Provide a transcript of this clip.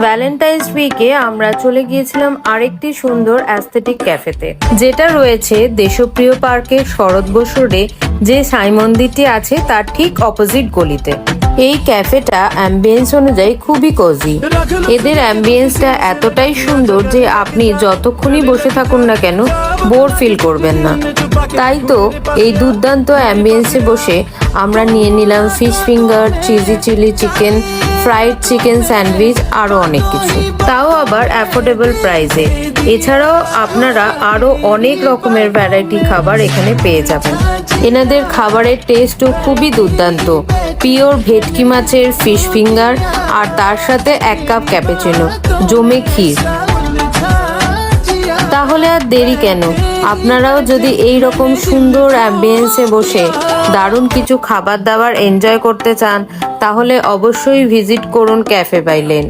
Valentine's উইকে আমরা চলে গিয়েছিলাম আরেকটি সুন্দর অ্যাস্থেটিক ক্যাফেতে, যেটা রয়েছে দেশপ্রিয় পার্কের শরৎ বসু রোডে যে সাই মন্দিরটি আছে তার ঠিক অপোজিট গলিতে। এই ক্যাফেটা অ্যাম্বিয়েন্স অনুযায়ী খুবই কোজি। এদের অ্যাম্বিয়েন্সটা এতটাই সুন্দর যে আপনি যতক্ষণই বসে থাকুন না কেন বোর ফিল করবেন না। তাই তো এই দুর্দান্ত অ্যাম্বিয়েন্সে বসে আমরা নিয়ে নিলাম fish finger, cheesy chilli chicken, fried chicken sandwich, আরও অনেক কিছু, তাও আবার অ্যাফোর্ডেবল প্রাইসে। এছাড়াও আপনারা আরও অনেক রকমের ভ্যারাইটি খাবার এখানে পেয়ে যাবেন। এনাদের খাবারের টেস্টও খুবই দুর্দান্ত। পিওর ভেটকি মাছের ফিশ ফিঙ্গার আর তার সাথে 1 কাপ ক্যাপুচিনো, জমে ক্ষীর। তাহলে আর দেরি কেন, আপনারাও যদি এই রকম সুন্দর অ্যাম্বিয়েন্সে বসে দারুণ কিছু খাবার দাবার এনজয় করতে চান তাহলে অবশ্যই ভিজিট করুন ক্যাফে বাই লেন।